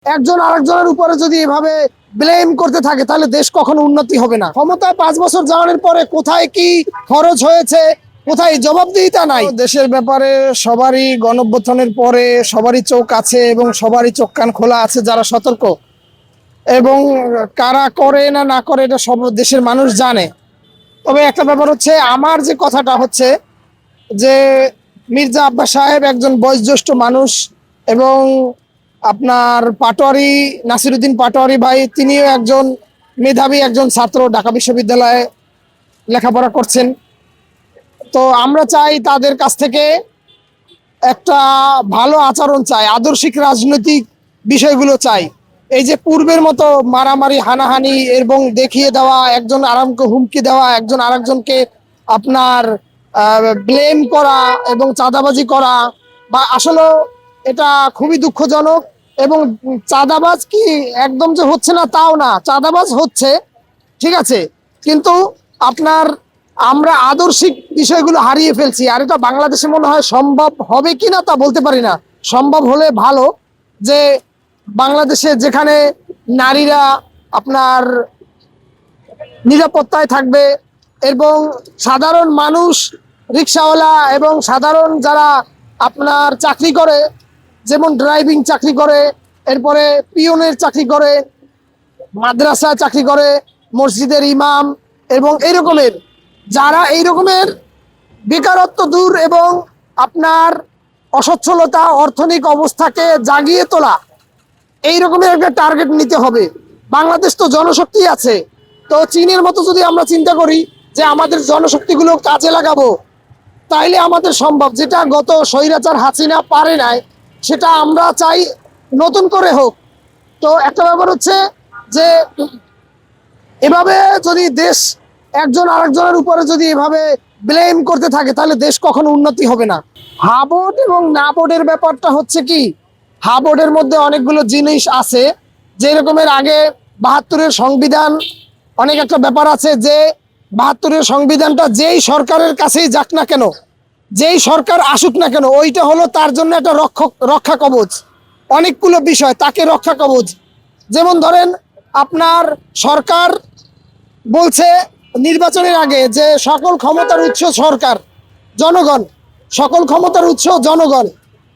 একজন আরেকজনের উপরে যদি এভাবে ব্লেম করতে থাকে তাহলে দেশ কখনো উন্নতি হবে না। ক্ষমতায় 5 বছর যাওয়ার পরে কোথায় কি খরচ হয়েছে, কোথায় জবাবদিহিতা নাই। দেশের ব্যাপারে সবারই গণঅভ্যুত্থানের পরে সবারই চোখ আছে এবং সবারই চোখ কান খোলা আছে, যারা সতর্ক। এবং কারা করে না না করে এটা সব দেশের মানুষ জানে। তবে একটা ব্যাপার হচ্ছে, আমার যে কথাটা হচ্ছে যে মির্জা আব্বাস সাহেব একজন বয়োজ্যেষ্ঠ মানুষ, এবং আপনার পাটোয়ারি নাসিরুদ্দিন পাটোয়ারি ভাই তিনিও একজন মেধাবী একজন ছাত্র, ঢাকা বিশ্ববিদ্যালয়ে লেখাপড়া করছেন। তো আমরা চাই তাদের কাছ থেকে একটা ভালো আচরণ চাই, আদর্শিক রাজনৈতিক বিষয়গুলো চাই। এই যে পূর্বের মতো মারামারি হানাহানি এবং দেখিয়ে দেওয়া, একজন আরামকে হুমকি দেওয়া, একজন আরেকজনকে আপনার ব্লেম করা এবং চাঁদাবাজি করা, বা আসলে এটা খুবই দুঃখজনক। এবং চাঁদাবাজ কি একদম যে হচ্ছে না তাও না, চাঁদাবাজ হচ্ছে, ঠিক আছে, কিন্তু আপনার আমরা আদর্শিক বিষয়গুলো হারিয়ে ফেলছি। আর এটা বাংলাদেশে মনে হয় সম্ভব হবে কিনা তা বলতে পারি না। সম্ভব হলে ভালো, যে বাংলাদেশে যেখানে নারীরা আপনার নিরাপত্তায় থাকবে এবং সাধারণ মানুষ, রিক্সাওয়ালা এবং সাধারণ যারা আপনার চাকরি করে, যেমন ড্রাইভিং চাকরি করে, এরপরে পিয়নের চাকরি করে, মাদ্রাসা চাকরি করে, মসজিদের ইমাম, এবং এই রকমের যারা এই রকমের বেকারত্ব দূর এবং আপনার অসচ্ছলতা, অর্থনৈতিক অবস্থাকে জাগিয়ে তোলা, এই রকমের একটা টার্গেট নিতে হবে। বাংলাদেশ তো জনশক্তি আছে, তো চীনের মতো যদি আমরা চিন্তা করি যে আমাদের জনশক্তিগুলো কাজে লাগাবো, তাইলে আমাদের সম্ভব। যেটা গত স্বৈরাচার হাসিনা পারে নাই, সেটা আমরা চাই নতুন করে হোক। তো একটা ব্যাপার হচ্ছে যে এভাবে যদি দেশ একজন আরেকজনের উপরে যদি এভাবে ব্লেম করতে থাকে তাহলে দেশ কখনো উন্নতি হবে না। হাবোর্ড এবং না বোর্ডের ব্যাপারটা হচ্ছে কি, হাবোর্ডের মধ্যে অনেকগুলো জিনিস আছে, যে রকমের আগে 72-এর সংবিধান, অনেক একটা ব্যাপার আছে যে 72-এর সংবিধানটা যেই সরকারের কাছেই যাক না কেন, যেই সরকার আসুক না কেন, ওইটা হলো তার জন্য একটা রক্ষা কবচ। অনেকগুলো বিষয় তাকে রক্ষা কবচ। যেমন ধরেন, আপনার সরকার বলছে নির্বাচনের আগে যে সকল ক্ষমতার উৎস সরকার, জনগণ, সকল ক্ষমতার উৎস জনগণ।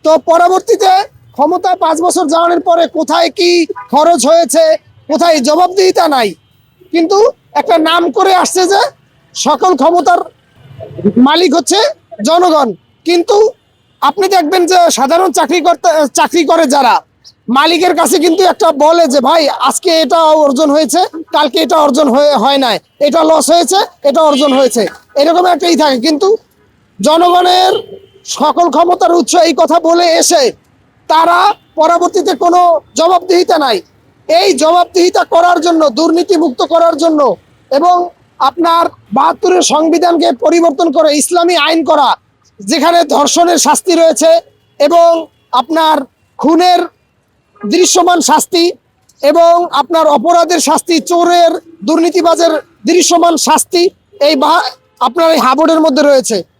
তো পরবর্তীতে ক্ষমতায় 5 বছর যাওয়ার পরে কোথায় কি খরচ হয়েছে, কোথায় জবাবদিহিতা নাই। কিন্তু একটা নাম করে আসছে যে সকল ক্ষমতার মালিক হচ্ছে জনগণ। কিন্তু আপনি দেখবেন যে সাধারণ চাকরি করে যারা, মালিকের কাছে কিন্তু একটা বলে যে ভাই আজকে এটা অর্জন হয়েছে, কালকে এটা অর্জন হয় নাই, এটা লস হয়েছে, এটা অর্জন হয়েছে, এরকম একটাই থাকে। কিন্তু জনগণের সকল ক্ষমতার উৎস এই কথা বলে এসে তারা পরবর্তীতে কোনো জবাবদিহিতা নাই। এই জবাবদিহিতা করার জন্য, দুর্নীতি মুক্ত করার জন্য, এবং আপনার 72-এর সংবিধানকে পরিবর্তন করে ইসলামী আইন করা, যেখানে ধর্ষণের শাস্তি রয়েছে এবং আপনার খুনের দৃশ্যমান শাস্তি, এবং আপনার অপরাধের শাস্তি, চোরের, দুর্নীতিবাজের দৃশ্যমান শাস্তি, এই আপনার এই হাবোর্ডের মধ্যে রয়েছে।